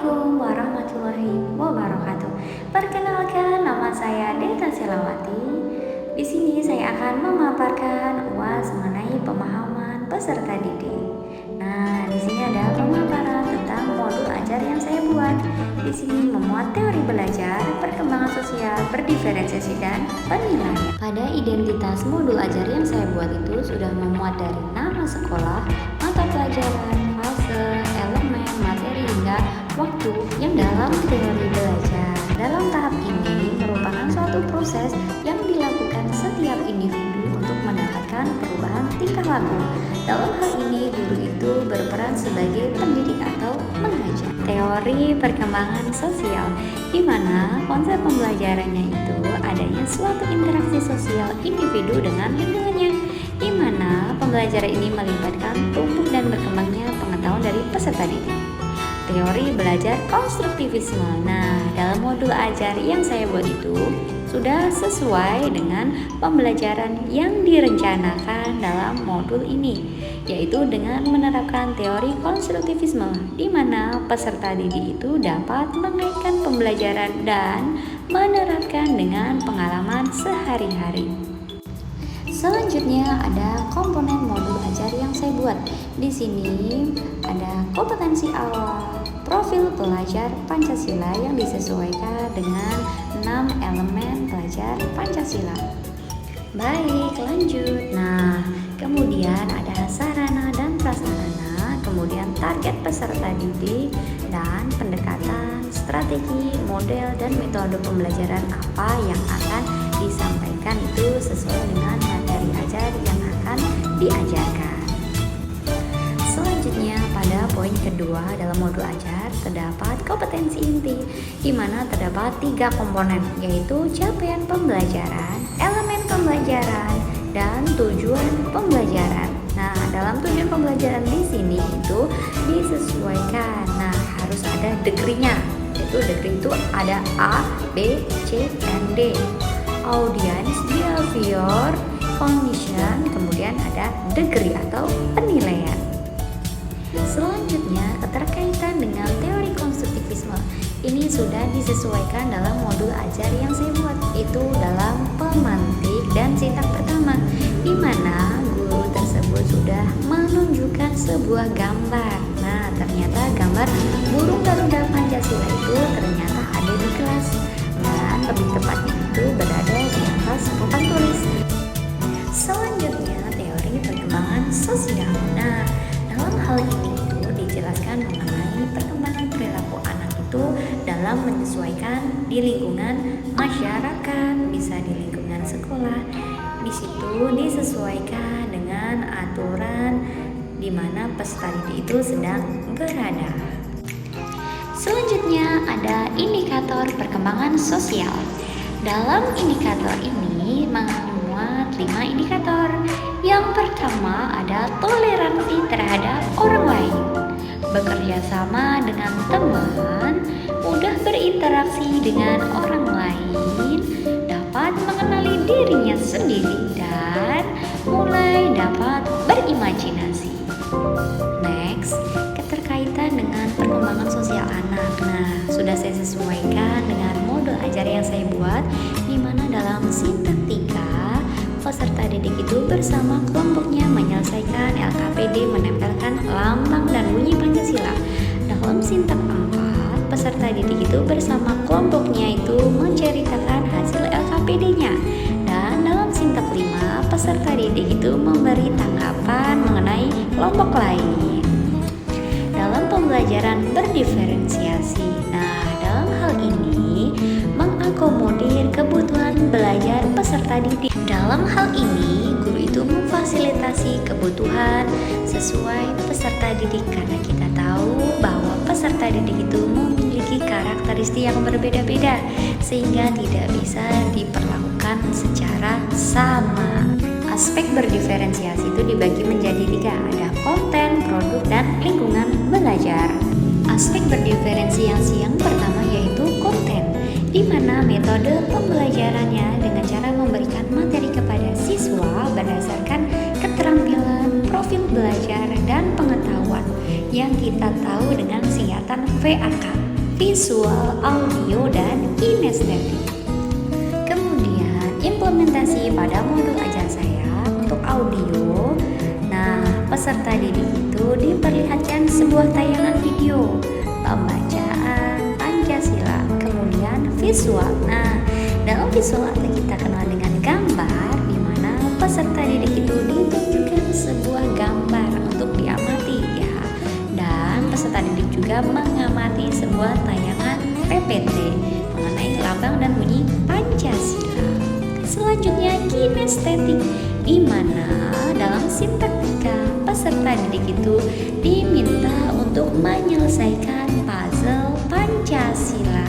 Assalamualaikum warahmatullahi wabarakatuh. Perkenalkan, nama saya Deta Selawati. Di sini saya akan memaparkan UAS mengenai pemahaman peserta didik. Nah, di sini ada pemaparan tentang modul ajar yang saya buat. Di sini memuat teori belajar, perkembangan sosial, berdiferensiasi dan penilaian. Pada identitas modul ajar yang saya buat itu sudah memuat dari nama sekolah, mata pelajaran, fase, elemen, materi hingga waktu yang dalam teori belajar. Dalam tahap ini merupakan suatu proses yang dilakukan setiap individu untuk mendapatkan perubahan tingkah laku. Dalam hal ini guru itu berperan sebagai pendidik atau mengajar. Teori perkembangan sosial, di mana konsep pembelajarannya itu adanya suatu interaksi sosial individu dengan lingkungannya, di mana pembelajaran ini melibatkan tumbuh dan berkembangnya pengetahuan dari peserta didik. Teori belajar konstruktivisme. Nah, dalam modul ajar yang saya buat itu sudah sesuai dengan pembelajaran yang direncanakan dalam modul ini, yaitu dengan menerapkan teori konstruktivisme, di mana peserta didik itu dapat mengaitkan pembelajaran dan menerapkan dengan pengalaman sehari-hari. Selanjutnya ada komponen modul ajar yang saya buat. Di sini ada kompetensi awal, profil pelajar Pancasila yang disesuaikan dengan 6 elemen pelajar Pancasila. Baik, lanjut. Nah, kemudian ada sarana dan prasarana, kemudian target peserta didik, dan pendekatan, strategi, model, dan metode pembelajaran apa yang akan disampaikan itu sesuai dengan materi ajar yang akan diajarkan. Selanjutnya pada poin kedua dalam modul ajar terdapat kompetensi inti, di mana terdapat 3 komponen, yaitu capaian pembelajaran, elemen pembelajaran, dan tujuan pembelajaran. Nah, dalam tujuan pembelajaran di sini itu disesuaikan. Nah, harus ada degree-nya. Itu degree itu ada A, B, C, dan D. Audience, behavior, condition, kemudian ada degree atau penilaian. Selanjutnya, keterkaitan dengan teori konstruktivisme. Ini sudah disesuaikan dalam modul ajar yang saya buat, itu dalam pemantik dan sintak pertama, di mana guru tersebut sudah menunjukkan sebuah gambar. Nah, ternyata gambar burung Garuda Pancasila itu ternyata ada di kelas, dan lebih tepatnya itu berada di atas papan tulis. Selanjutnya, teori perkembangan sosial. Nah, dalam hal ini itu dijelaskan mengenai perkembangan perilaku anak itu dalam menyesuaikan di lingkungan masyarakat, bisa di lingkungan sekolah. Di situ disesuaikan dengan aturan di mana peserta didik itu sedang berada. Selanjutnya ada indikator perkembangan sosial. Dalam indikator ini memuat 5 indikator. Yang pertama ada toleransi terhadap orang lain, bekerja sama dengan teman, mudah berinteraksi dengan orang lain, dapat mengenali dirinya sendiri, dan mulai dapat berimajinasi. Next, keterkaitan dengan perkembangan sosial anak. Nah, sudah saya sesuaikan dengan modul ajar yang saya buat, di mana dalam sintak 3 peserta didik itu bersama kelompoknya menyelesaikan LKPD menempelkan lambang dan bunyi Pancasila. Dalam sintak 4, peserta didik itu bersama kelompoknya itu menceritakan hasil LKPD-nya. Dan dalam sintak 5, peserta didik itu memberi tanggapan mengenai kelompok lain. Dalam pembelajaran berdiferensiasi. Nah, dalam hal ini mengakomodir kebutuhan belajar peserta didik. Dalam hal ini, guru itu memfasilitasi kebutuhan sesuai peserta didik, karena kita tahu bahwa peserta didik itu memiliki karakteristik yang berbeda-beda, sehingga tidak bisa diperlakukan secara sama. Aspek berdiferensiasi itu dibagi menjadi 3, ada konten, produk, dan lingkungan belajar. Aspek berdiferensiasi yang pertama yaitu konten, di mana metode pembelajarannya dengan cara memberikan materi kepada siswa berdasarkan keterampilan, profil belajar, dan pengetahuan yang kita tahu dengan singkatan VAK. visual, audio, dan kinestetik. Kemudian implementasi pada modul ajar saya untuk audio. Nah, peserta didik itu diperlihatkan sebuah tayangan video pembacaan Pancasila, kemudian visual. Nah, dalam visual atau kita kenal dengan gambar, di mana peserta didik itu ditunjukkan sebuah gambar untuk diamati ya. Dan peserta didik juga mengamati sebuah tayangan PPT mengenai lambang dan bunyi Pancasila. Selanjutnya kinestetik, di mana dalam sintaktika peserta didik itu diminta untuk menyelesaikan puzzle Pancasila.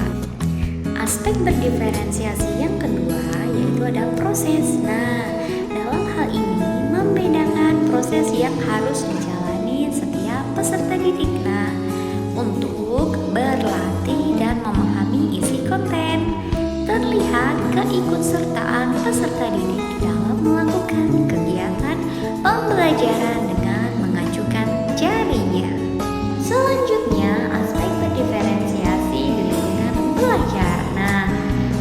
Aspek berdiferensiasi yang kedua yaitu ada proses. Nah, dalam hal ini membedakan proses yang harus dijalani setiap peserta didik. Nah, untuk berlatih dan memahami isi konten, terlihat keikutsertaan peserta didik dalam melakukan kegiatan pembelajaran dengan mengacukan jarinya. Selanjutnya, aspek berdiferensiasi di lingkungan belajar. Nah,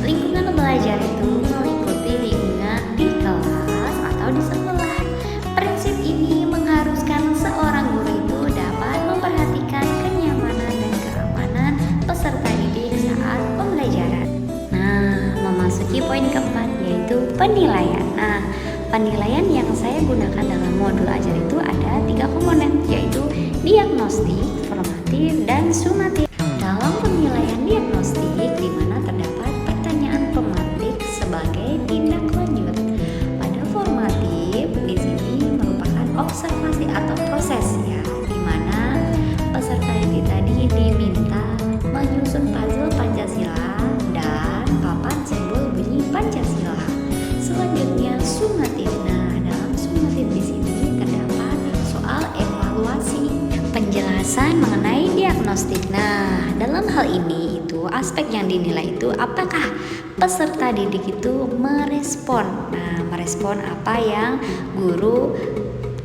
lingkungan belajar itu meliputi lingkungan di kelas atau di sekolah. Prinsip ini mengharuskan seorang guru itu dapat memperhatikan kenyamanan dan keamanan peserta didik saat pembelajaran. Nah, memasuki poin keempat yaitu penilaian. Nah, penilaian yang saya gunakan dalam modul ajar itu ada 3 komponen, yaitu diagnostik, formatif, dan sumatif. Dalam penilaian diagnostik, di mana terdapat pertanyaan pematik sebagai tindak lanjut. Pada formatif, di sini merupakan observasi atau proses ya, di mana peserta didik tadi diminta menyusun puzzle Pancasila dan papan simbol bunyi Pancasila. Selanjutnya sumatif. Nah, dalam sumatif di sini terdapat soal evaluasi, penjelasan mengenai diagnostik. Nah, dalam hal ini itu aspek yang dinilai itu apakah peserta didik itu merespon. Nah, merespon apa yang guru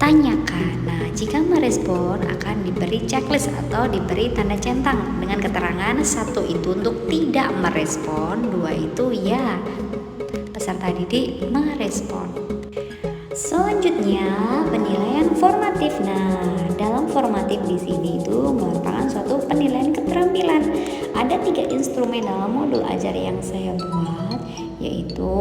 tanyakan. Nah, jika merespon akan diberi checklist atau diberi tanda centang dengan keterangan 1 itu untuk tidak merespon, 2 itu ya peserta didik merespon. Selanjutnya penilaian formatif. Nah, dalam formatif di sini itu merupakan suatu penilaian keterampilan. Ada 3 instrumen dalam modul ajar yang saya buat, yaitu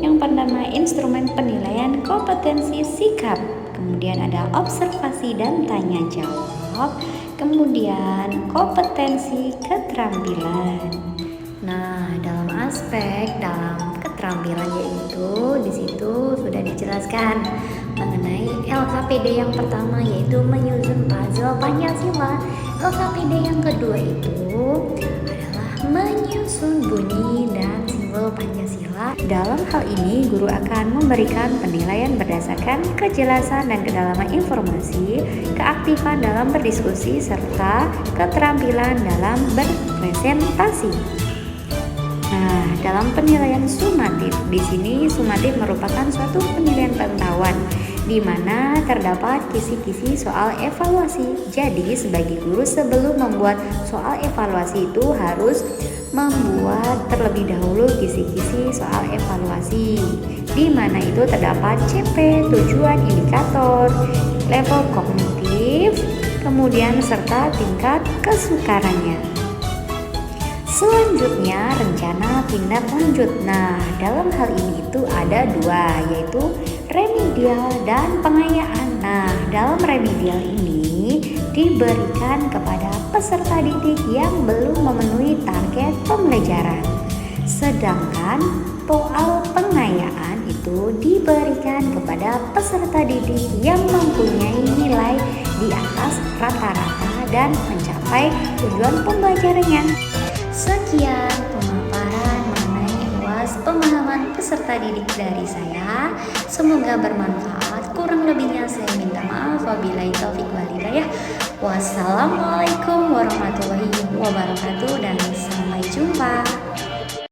yang pertama instrumen penilaian kompetensi sikap, kemudian ada observasi dan tanya jawab, kemudian kompetensi keterampilan. Nah, dalam keterampilan yaitu di situ sudah dijelaskan mengenai LKPD yang pertama yaitu menyusun puzzle Pancasila. LKPD yang kedua itu adalah menyusun bunyi dan simbol Pancasila. Dalam hal ini guru akan memberikan penilaian berdasarkan kejelasan dan kedalaman informasi, keaktifan dalam berdiskusi serta keterampilan dalam berpresentasi. Nah, dalam penilaian sumatif, di sini sumatif merupakan suatu penilaian pengetahuan di mana terdapat kisi-kisi soal evaluasi. Jadi, sebagai guru sebelum membuat soal evaluasi itu harus membuat terlebih dahulu kisi-kisi soal evaluasi, di mana itu terdapat CP, tujuan, indikator, level kognitif, kemudian serta tingkat kesukarannya. Selanjutnya rencana tindak lanjut. Nah, dalam hal ini itu ada 2, yaitu remedial dan pengayaan. Nah, dalam remedial ini diberikan kepada peserta didik yang belum memenuhi target pembelajaran. Sedangkan soal pengayaan itu diberikan kepada peserta didik yang mempunyai nilai di atas rata-rata dan mencapai tujuan pembelajarannya. Sekian pemaparan mengenai UAS pemahaman peserta didik dari saya. Semoga bermanfaat. Kurang lebihnya saya minta maaf. Wabillahi taufik wal hidayah. Wassalamualaikum warahmatullahi wabarakatuh dan sampai jumpa.